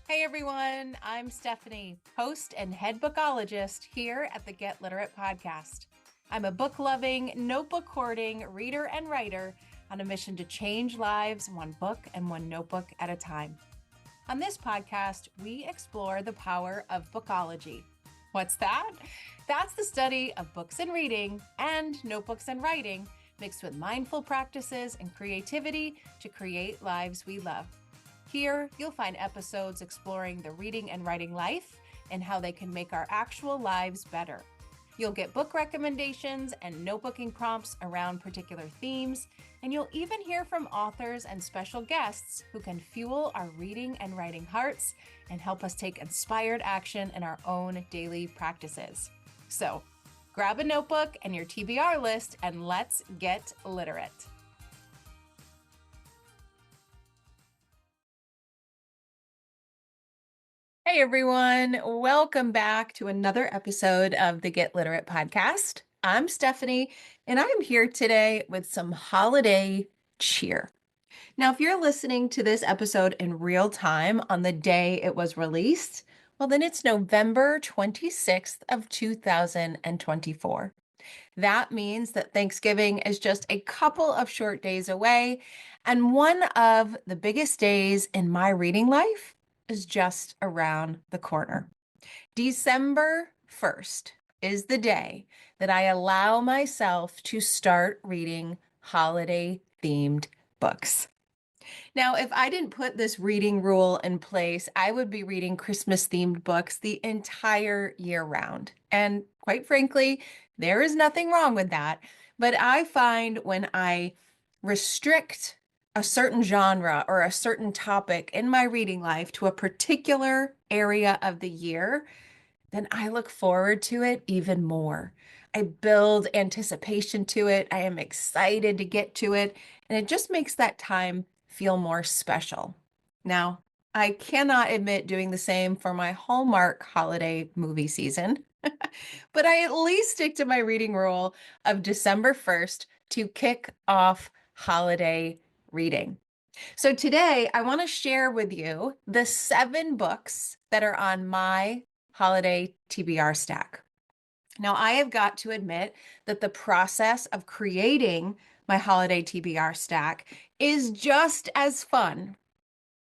Hey everyone, I'm Stephanie, host and head bookologist here at the Get Literate podcast. I'm a book loving, notebook hoarding reader and writer on a mission to change lives one book and one notebook at a time. On this podcast, we explore the power of bookology. What's that? That's the study of books and reading and notebooks and writing mixed with mindful practices and creativity to create lives we love. Here, you'll find episodes exploring the reading and writing life and how they can make our actual lives better. You'll get book recommendations and notebooking prompts around particular themes, and you'll even hear from authors and special guests who can fuel our reading and writing hearts and help us take inspired action in our own daily practices. So, grab a notebook and your TBR list, and let's get literate. Hey everyone, welcome back to another episode of the Get Literate podcast. I'm Stephanie, and I'm here today with some holiday cheer. Now, if you're listening to this episode in real time on the day it was released, well, then it's November 26th of 2024. That means that Thanksgiving is just a couple of short days away, and one of the biggest days in my reading life is just around the corner. December 1st is the day that I allow myself to start reading holiday themed books. Now, if I didn't put this reading rule in place, I would be reading Christmas themed books the entire year round. And quite frankly, there is nothing wrong with that. But I find when I restrict a certain genre or a certain topic in my reading life to a particular area of the year, then I look forward to it even more. I build anticipation to it. I am excited to get to it. And it just makes that time feel more special. Now, I cannot admit doing the same for my Hallmark holiday movie season, but I at least stick to my reading rule of December 1st to kick off holiday reading. So today, I want to share with you the 7 books that are on my holiday TBR stack. Now, I have got to admit that the process of creating my holiday TBR stack is just as fun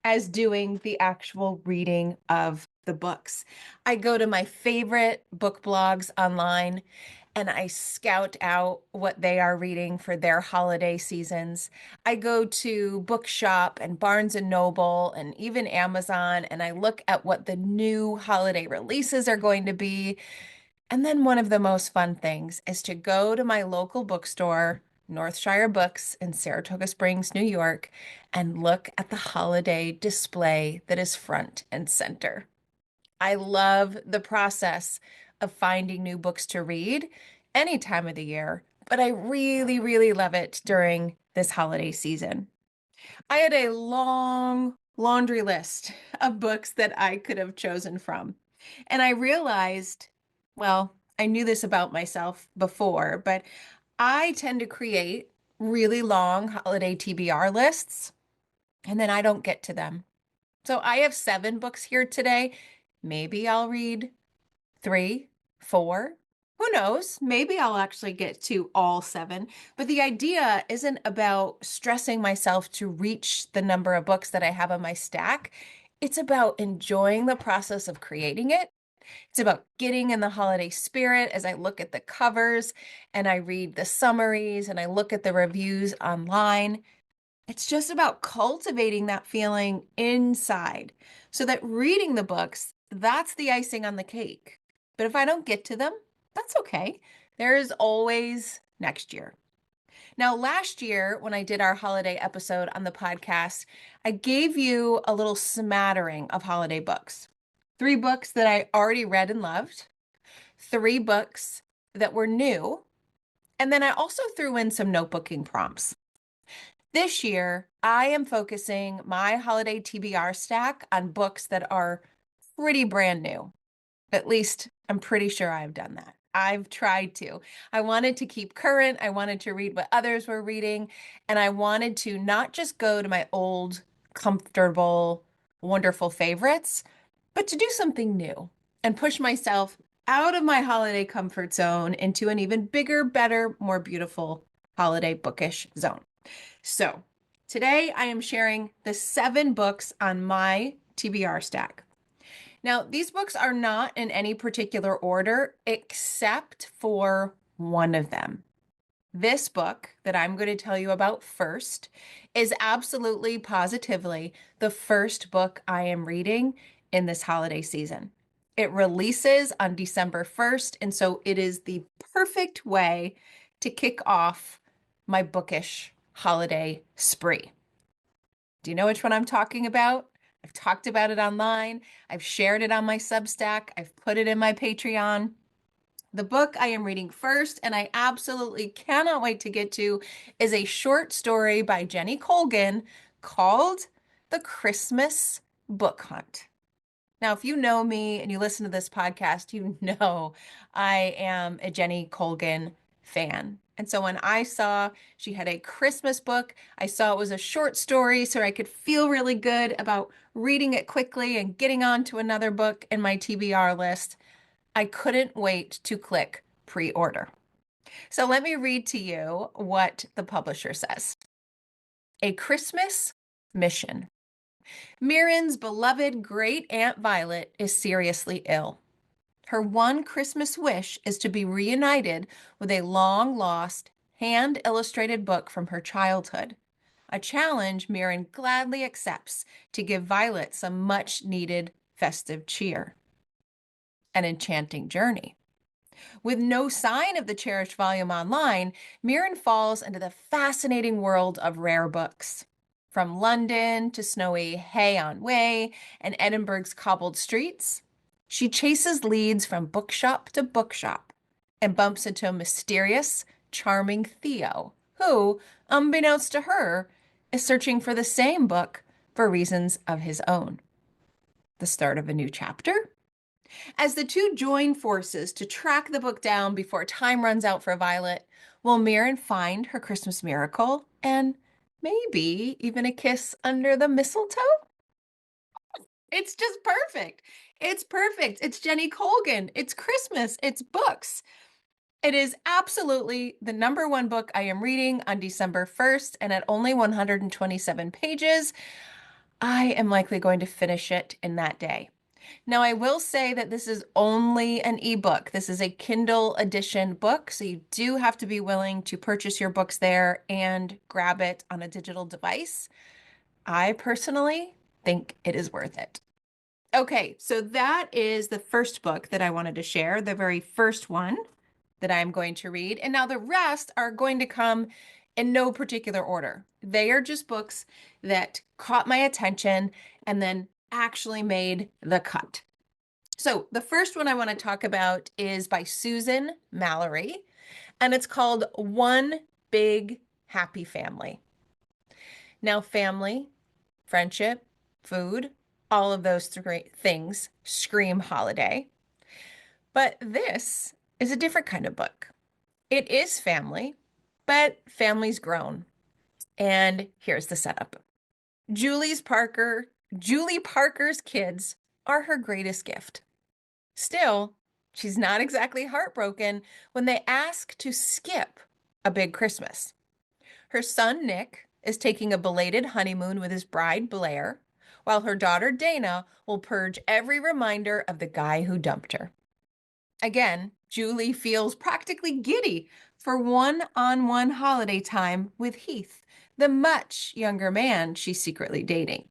as doing the actual reading of the books. I go to my favorite book blogs online and I scout out what they are reading for their holiday seasons. I go to Bookshop and Barnes and Noble and even Amazon, and I look at what the new holiday releases are going to be. And then one of the most fun things is to go to my local bookstore, Northshire Books in Saratoga Springs, New York, and look at the holiday display that is front and center. I love the process of finding new books to read any time of the year, but I really, really love it during this holiday season. I had a long laundry list of books that I could have chosen from. And I realized, well, I knew this about myself before, but I tend to create really long holiday TBR lists, and then I don't get to them. So I have 7 books here today. Maybe I'll read 3, 4. Who knows? Maybe I'll actually get to all 7. But the idea isn't about stressing myself to reach the number of books that I have on my stack. It's about enjoying the process of creating it. It's about getting in the holiday spirit as I look at the covers and I read the summaries and I look at the reviews online. It's just about cultivating that feeling inside so that reading the books, that's the icing on the cake. But if I don't get to them, that's okay. There is always next year. Now, last year, when I did our holiday episode on the podcast, I gave you a little smattering of holiday books. 3 books that I already read and loved, 3 books that were new, and then I also threw in some notebooking prompts. This year, I am focusing my holiday TBR stack on books that are pretty brand new. At least I'm pretty sure I've done that. I've tried to. I wanted to keep current. I wanted to read what others were reading. And I wanted to not just go to my old, comfortable wonderful favorites, but to do something new and push myself out of my holiday comfort zone into an even bigger, better, more beautiful holiday bookish zone. So today I am sharing the 7 books on my TBR stack. Now, these books are not in any particular order except for one of them. This book that I'm going to tell you about first is absolutely positively the first book I am reading in this holiday season. It releases on December 1st, and so it is the perfect way to kick off my bookish holiday spree. Do you know which one I'm talking about? I've talked about it online. I've shared it on my Substack. I've put it in my Patreon. The book I am reading first, and I absolutely cannot wait to get to, is a short story by Jenny Colgan called The Christmas Book Hunt. Now, if you know me and you listen to this podcast, you know I am a Jenny Colgan fan. And so when I saw she had a Christmas book, I saw it was a short story, so I could feel really good about reading it quickly and getting on to another book in my TBR list. I couldn't wait to click pre-order. So let me read to you what the publisher says. A Christmas Mission. Mirren's beloved great Aunt Violet is seriously ill. Her one Christmas wish is to be reunited with a long-lost, hand-illustrated book from her childhood, a challenge Mirren gladly accepts to give Violet some much-needed festive cheer. An enchanting journey. With no sign of the cherished volume online, Mirren falls into the fascinating world of rare books. From London to snowy Hay-on-Wye and Edinburgh's cobbled streets, she chases leads from bookshop to bookshop and bumps into a mysterious, charming Theo, who, unbeknownst to her, is searching for the same book for reasons of his own. The start of a new chapter? As the two join forces to track the book down before time runs out for Violet, will Mirren find her Christmas miracle and maybe even a kiss under the mistletoe? It's just perfect. It's perfect. It's Jenny Colgan. It's Christmas. It's books. It is absolutely the number one book I am reading on December 1st, and at only 127 pages, I am likely going to finish it in that day. Now, I will say that this is only an ebook. This is a Kindle edition book, so you do have to be willing to purchase your books there and grab it on a digital device. I personally think it is worth it. Okay, so that is the first book that I wanted to share, the very first one that I'm going to read. And now the rest are going to come in no particular order. They are just books that caught my attention and then actually made the cut. So the first one I want to talk about is by Susan Mallory, and it's called One Big Happy Family. Now, family, friendship, food, all of those three things scream holiday. But this is a different kind of book. It is family, but family's grown. And here's the setup. Julie Parker's kids are her greatest gift. Still, she's not exactly heartbroken when they ask to skip a big Christmas. Her son, Nick, is taking a belated honeymoon with his bride, Blair, while her daughter, Dana, will purge every reminder of the guy who dumped her. Again, Julie feels practically giddy for one-on-one holiday time with Heath, the much younger man she's secretly dating.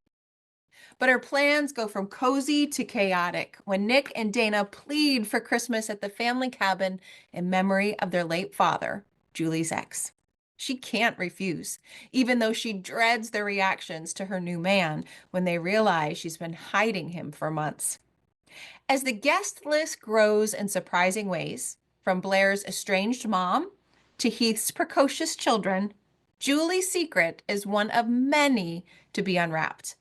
But her plans go from cozy to chaotic when Nick and Dana plead for Christmas at the family cabin in memory of their late father, Julie's ex. She can't refuse, even though she dreads their reactions to her new man when they realize she's been hiding him for months. As the guest list grows in surprising ways, from Blair's estranged mom to Heath's precocious children, Julie's secret is one of many to be unwrapped.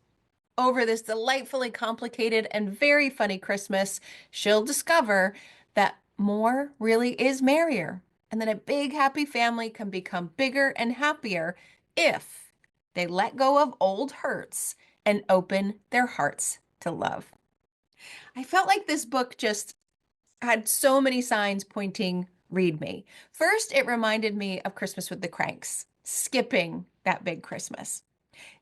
Over this delightfully complicated and very funny Christmas, she'll discover that more really is merrier, and that a big happy family can become bigger and happier if they let go of old hurts and open their hearts to love. I felt like this book just had so many signs pointing read me. First, it reminded me of Christmas with the Cranks, skipping that big Christmas.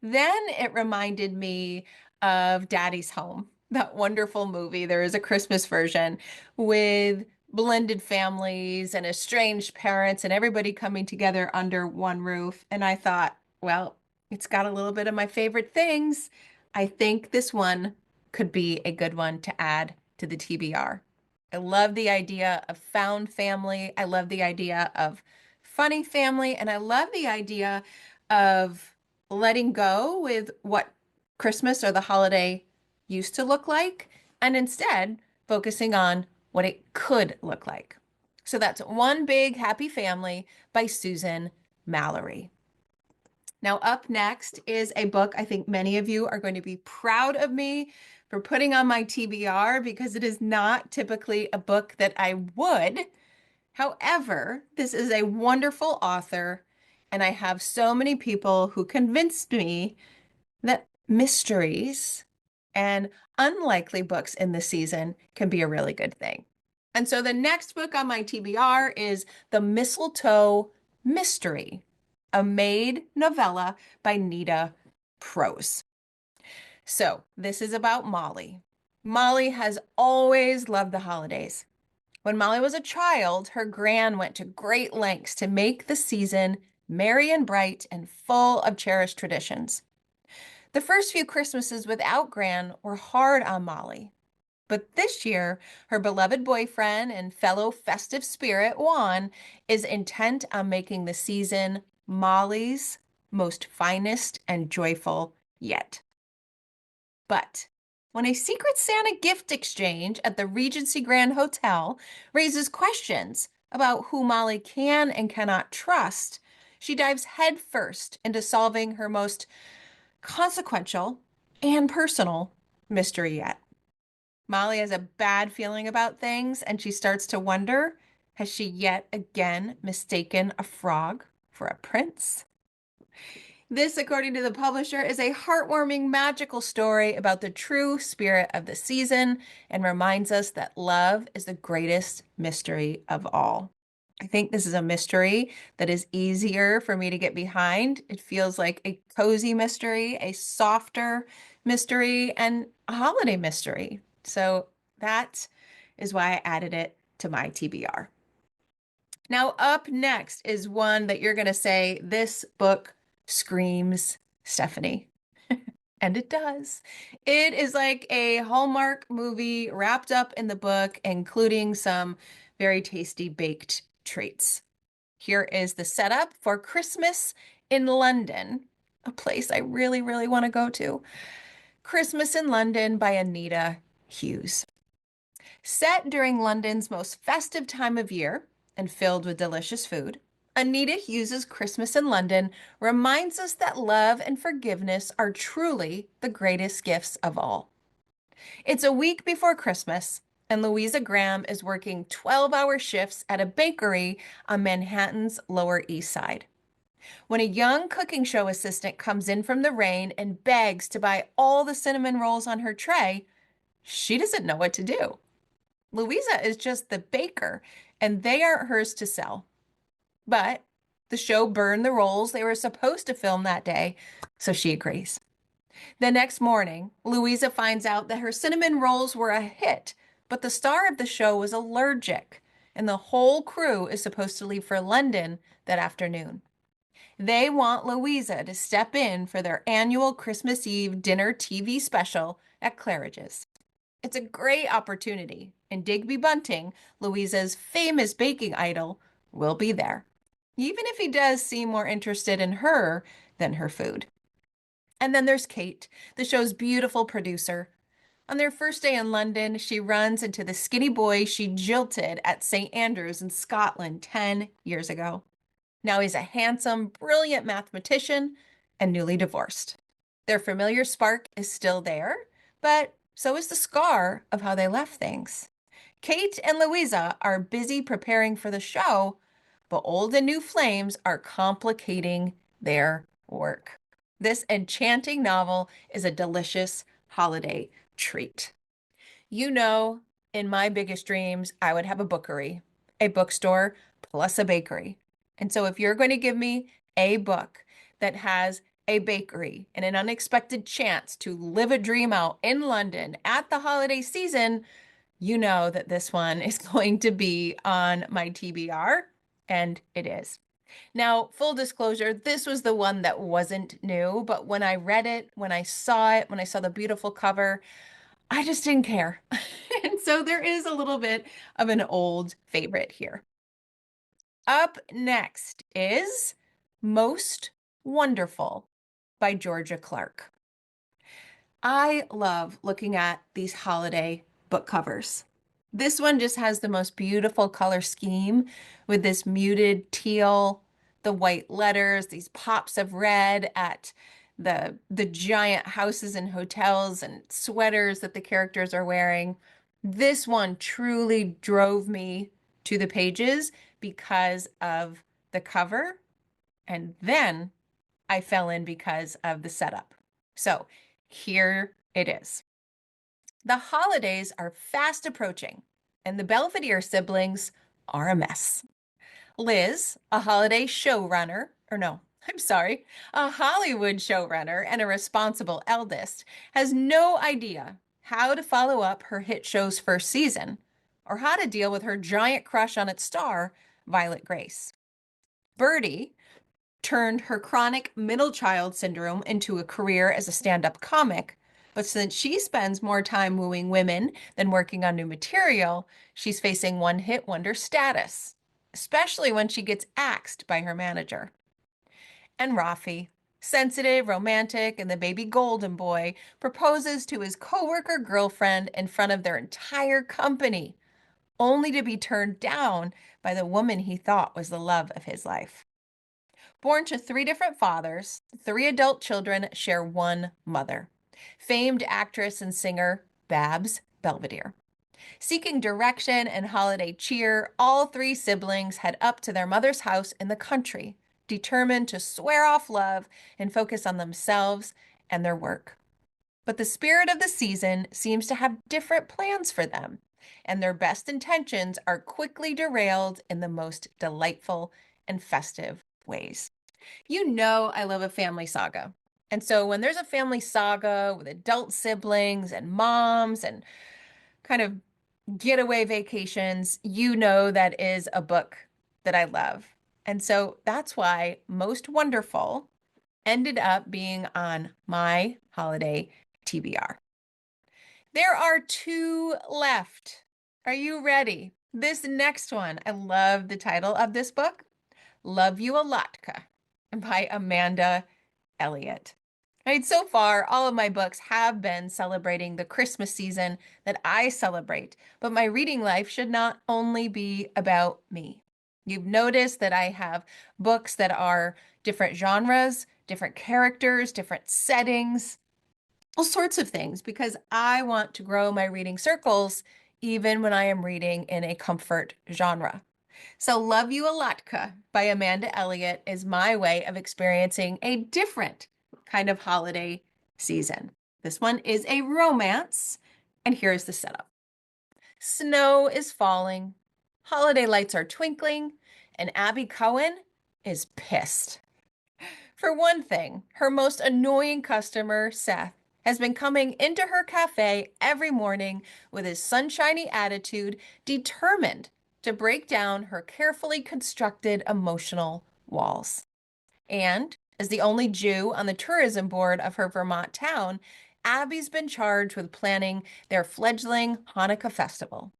Then it reminded me of Daddy's Home, that wonderful movie. There is a Christmas version with blended families and estranged parents and everybody coming together under one roof. And I thought, well, it's got a little bit of my favorite things. I think this one could be a good one to add to the TBR. I love the idea of found family. I love the idea of funny family. And I love the idea of letting go with what Christmas or the holiday used to look like, and instead focusing on what it could look like. So that's One Big Happy Family by Susan Mallory. Now, up next is a book I think many of you are going to be proud of me for putting on my TBR because it is not typically a book that I would. However, this is a wonderful author, and I have so many people who convinced me that mysteries and unlikely books in the season can be a really good thing. And so the next book on my TBR is The Mistletoe Mystery, a maid novella by Nita Prose. So this is about Molly. Molly has always loved the holidays. When Molly was a child, her gran went to great lengths to make the season merry and bright and full of cherished traditions. The first few Christmases without Gran were hard on Molly. But this year, her beloved boyfriend and fellow festive spirit, Juan, is intent on making the season Molly's most finest and joyful yet. But when a Secret Santa gift exchange at the Regency Grand Hotel raises questions about who Molly can and cannot trust, she dives headfirst into solving her most consequential and personal mystery yet. Molly has a bad feeling about things, and she starts to wonder, has she yet again mistaken a frog for a prince? This, according to the publisher, is a heartwarming, magical story about the true spirit of the season and reminds us that love is the greatest mystery of all. I think this is a mystery that is easier for me to get behind. It feels like a cozy mystery, a softer mystery, and a holiday mystery. So that is why I added it to my TBR. Now, up next is one that you're going to say, this book screams Stephanie. And it does. It is like a Hallmark movie wrapped up in the book, including some very tasty baked treats. Here is the setup for Christmas in London, a place I really, really want to go to. Christmas in London by Anita Hughes. Set during London's most festive time of year and filled with delicious food, Anita Hughes' Christmas in London reminds us that love and forgiveness are truly the greatest gifts of all. It's a week before Christmas, and Louisa Graham is working 12-hour shifts at a bakery on Manhattan's Lower East Side. When a young cooking show assistant comes in from the rain and begs to buy all the cinnamon rolls on her tray, she doesn't know what to do. Louisa is just the baker, and they aren't hers to sell. But the show burned the rolls they were supposed to film that day, so she agrees. The next morning, Louisa finds out that her cinnamon rolls were a hit, but the star of the show was allergic, and the whole crew is supposed to leave for London that afternoon. They want Louisa to step in for their annual Christmas Eve dinner TV special at Claridge's. It's a great opportunity, and Digby Bunting, Louisa's famous baking idol, will be there, even if he does seem more interested in her than her food. And then there's Kate, the show's beautiful producer. On their first day in London, she runs into the skinny boy she jilted at St. Andrews in Scotland 10 years ago. Now he's a handsome, brilliant mathematician and newly divorced. Their familiar spark is still there, but so is the scar of how they left things. Kate and Louisa are busy preparing for the show, but old and new flames are complicating their work. This enchanting novel is a delicious holiday treat. You know, in my biggest dreams, I would have a bookery, a bookstore, plus a bakery. And so if you're going to give me a book that has a bakery and an unexpected chance to live a dream out in London at the holiday season, you know that this one is going to be on my TBR, and it is. Now, full disclosure, this was the one that wasn't new, but when I read it, when I saw the beautiful cover, I just didn't care. And so there is a little bit of an old favorite here. Up next is Most Wonderful by Georgia Clark. I love looking at these holiday book covers. This one just has the most beautiful color scheme with this muted teal, the white letters, these pops of red at the giant houses and hotels and sweaters that the characters are wearing. This one truly drove me to the pages because of the cover, and then I fell in because of the setup. So here it is. The holidays are fast approaching, and the Belvedere siblings are a mess. Liz, a holiday showrunner, or no, I'm sorry, a Hollywood showrunner and a responsible eldest, has no idea how to follow up her hit show's first season or how to deal with her giant crush on its star, Violet Grace. Bertie turned her chronic middle child syndrome into a career as a stand-up comic. But since she spends more time wooing women than working on new material, she's facing one-hit wonder status, especially when she gets axed by her manager. And Rafi, sensitive, romantic, and the baby golden boy, proposes to his coworker girlfriend in front of their entire company, only to be turned down by the woman he thought was the love of his life. Born to three different fathers, three adult children share one mother, famed actress and singer Babs Belvedere. Seeking direction and holiday cheer, all three siblings head up to their mother's house in the country, determined to swear off love and focus on themselves and their work. But the spirit of the season seems to have different plans for them, and their best intentions are quickly derailed in the most delightful and festive ways. You know, I love a family saga. And so when there's a family saga with adult siblings and moms and kind of getaway vacations, you know that is a book that I love. And so that's why Most Wonderful ended up being on my holiday TBR. There are two left. Are you ready? This next one, I love the title of this book, Love You a Latka by Amanda Elliott. Right, so far, all of my books have been celebrating the Christmas season that I celebrate, but my reading life should not only be about me. You've noticed that I have books that are different genres, different characters, different settings, all sorts of things, because I want to grow my reading circles even when I am reading in a comfort genre. So, Love You a Latka by Amanda Elliott is my way of experiencing a different kind of holiday season. This one is a romance, and here's the setup. Snow is falling, holiday lights are twinkling, and Abby Cohen is pissed. For one thing, her most annoying customer, Seth, has been coming into her cafe every morning with his sunshiny attitude, determined to break down her carefully constructed emotional walls. And as the only Jew on the tourism board of her Vermont town, Abby's been charged with planning their fledgling Hanukkah festival.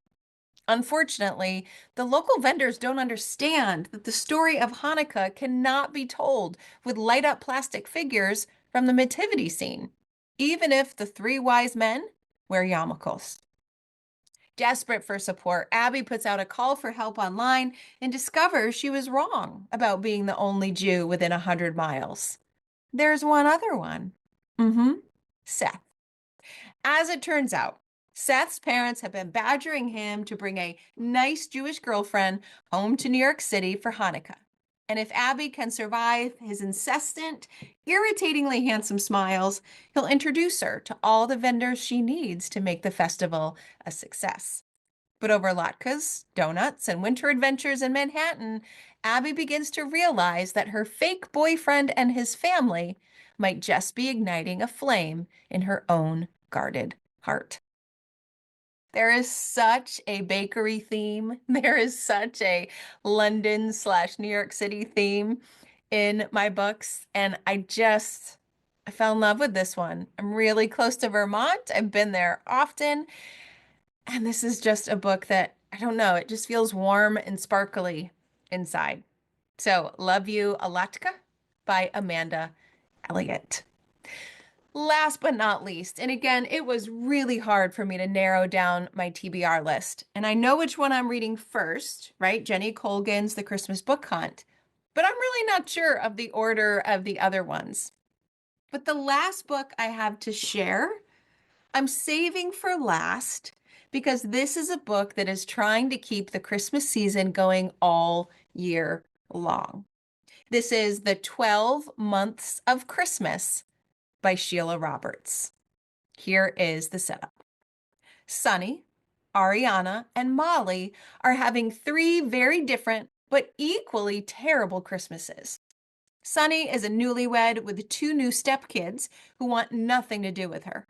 Unfortunately, the local vendors don't understand that the story of Hanukkah cannot be told with light up plastic figures from the nativity scene, even if the three wise men wear yarmulkes. Desperate for support, Abby puts out a call for help online and discovers she was wrong about being the only Jew within 100 miles. There's one other one. Seth. As it turns out, Seth's parents have been badgering him to bring a nice Jewish girlfriend home to New York City for Hanukkah. And if Abby can survive his incessant, irritatingly handsome smiles, he'll introduce her to all the vendors she needs to make the festival a success. But over latkes, donuts, and winter adventures in Manhattan, Abby begins to realize that her fake boyfriend and his family might just be igniting a flame in her own guarded heart. There is such a bakery theme. There is such a London/New York City theme in my books. And I fell in love with this one. I'm really close to Vermont. I've been there often. And this is just a book that, I don't know, it just feels warm and sparkly inside. So, Love You, Alatka by Amanda Elliott. Last but not least, and again, it was really hard for me to narrow down my TBR list. And I know which one I'm reading first, right? Jenny Colgan's The Christmas Book Hunt. But I'm really not sure of the order of the other ones. But the last book I have to share, I'm saving for last because this is a book that is trying to keep the Christmas season going all year long. This is The 12 Months of Christmas by Sheila Roberts. Here is the setup. Sunny, Ariana, and Molly are having three very different but equally terrible Christmases. Sunny is a newlywed with two new stepkids who want nothing to do with her.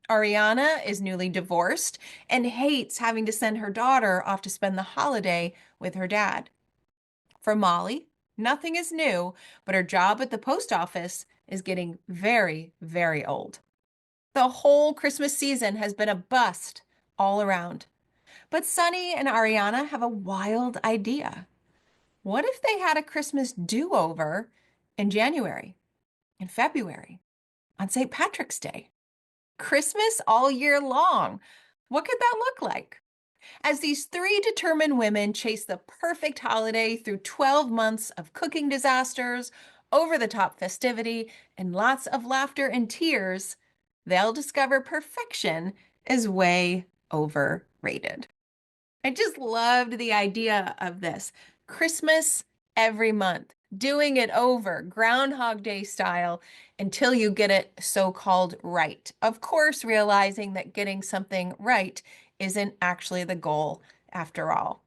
Ariana is newly divorced and hates having to send her daughter off to spend the holiday with her dad. For Molly, nothing is new, but her job at the post office is getting very, very old. The whole Christmas season has been a bust all around. But Sunny and Ariana have a wild idea. What if they had a Christmas do-over in January, in February, on St. Patrick's Day? Christmas all year long. What could that look like? As these three determined women chase the perfect holiday through 12 months of cooking disasters, over-the-top festivity, and lots of laughter and tears, they'll discover perfection is way overrated. I just loved the idea of this. Christmas every month, doing it over, Groundhog Day style, until you get it so-called right. Of course, realizing that getting something right isn't actually the goal after all.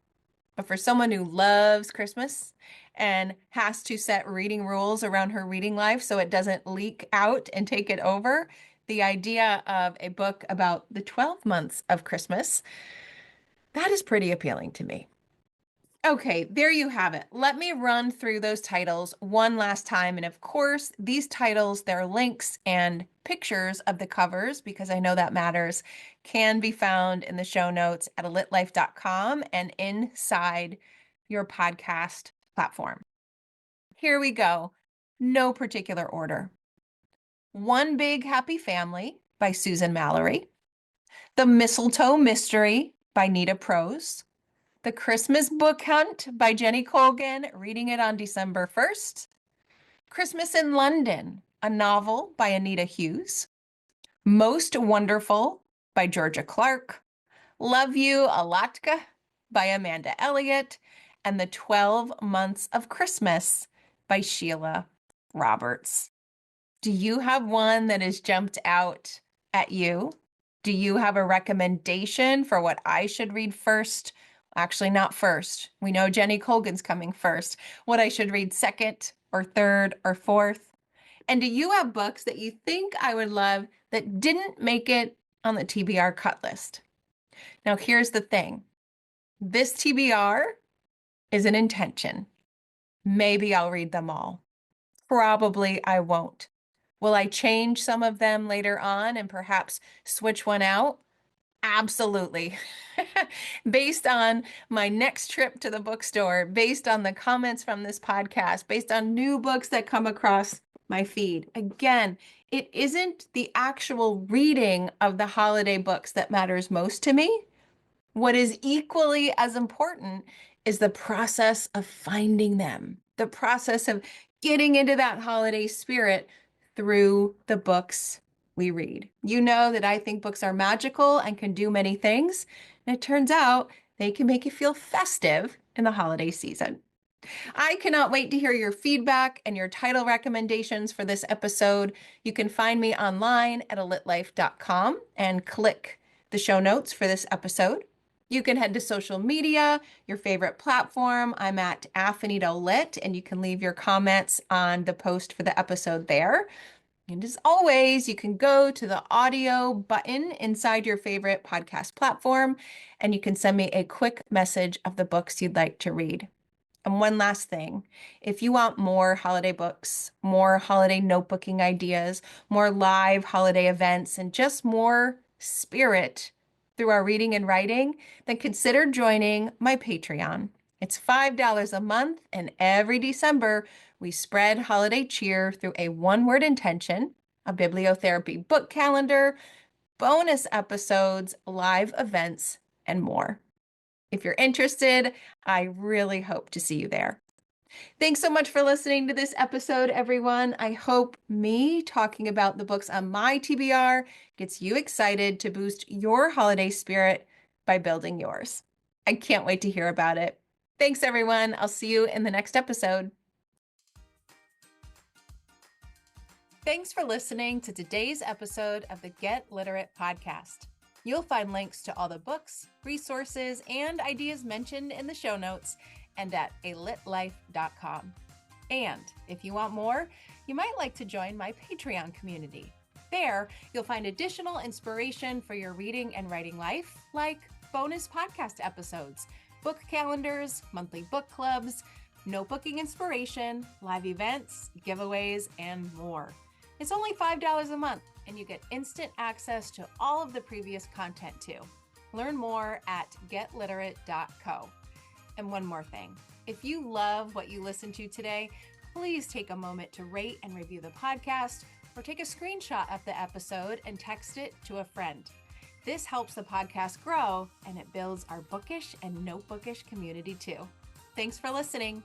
But for someone who loves Christmas and has to set reading rules around her reading life so it doesn't leak out and take it over, the idea of a book about the 12 months of Christmas, that is pretty appealing to me. Okay, there you have it. Let me run through those titles one last time. And of course, these titles, their links and pictures of the covers, because I know that matters, can be found in the show notes at alitlife.com and inside your podcast platform. Here we go. No particular order. One Big Happy Family by Susan Mallory. The Mistletoe Mystery by Nita Prose. The Christmas Book Hunt by Jenny Colgan, reading it on December 1st. Christmas in London, a novel by Anita Hughes. Most Wonderful by Georgia Clark. Love You, Alatka by Amanda Elliott. And The 12 Months of Christmas by Sheila Roberts. Do you have one that has jumped out at you? Do you have a recommendation for what I should read first? Actually, not first. We know Jenny Colgan's coming first. What I should read second or third or fourth? And do you have books that you think I would love that didn't make it on the TBR cut list? Now, here's the thing. This TBR is an intention. Maybe I'll read them all. Probably I won't. Will I change some of them later on and perhaps switch one out? Absolutely. Based on my next trip to the bookstore, based on the comments from this podcast, based on new books that come across my feed. Again, it isn't the actual reading of the holiday books that matters most to me. What is equally as important is the process of finding them, the process of getting into that holiday spirit through the books we read. You know that I think books are magical and can do many things. And it turns out they can make you feel festive in the holiday season. I cannot wait to hear your feedback and your title recommendations for this episode. You can find me online at alitlife.com and click the show notes for this episode. You can head to social media, your favorite platform. I'm at AffinitoLit, and you can leave your comments on the post for the episode there. And as always, you can go to the audio button inside your favorite podcast platform, and you can send me a quick message of the books you'd like to read. And one last thing, if you want more holiday books, more holiday notebooking ideas, more live holiday events, and just more spirit through our reading and writing, then consider joining my Patreon. It's $5 a month, and every December, we spread holiday cheer through a one-word intention, a bibliotherapy book calendar, bonus episodes, live events, and more. If you're interested, I really hope to see you there. Thanks so much for listening to this episode, everyone. I hope me talking about the books on my TBR gets you excited to boost your holiday spirit by building yours. I can't wait to hear about it. Thanks, everyone. I'll see you in the next episode. Thanks for listening to today's episode of the Get Literate podcast. You'll find links to all the books, resources, and ideas mentioned in the show notes and at alitlife.com. And if you want more, you might like to join my Patreon community. There, you'll find additional inspiration for your reading and writing life, like bonus podcast episodes, book calendars, monthly book clubs, notebooking inspiration, live events, giveaways, and more. It's only $5 a month, and you get instant access to all of the previous content too. Learn more at getliterate.co. And one more thing, if you love what you listened to today, please take a moment to rate and review the podcast, or take a screenshot of the episode and text it to a friend. This helps the podcast grow, and it builds our bookish and notebookish community too. Thanks for listening.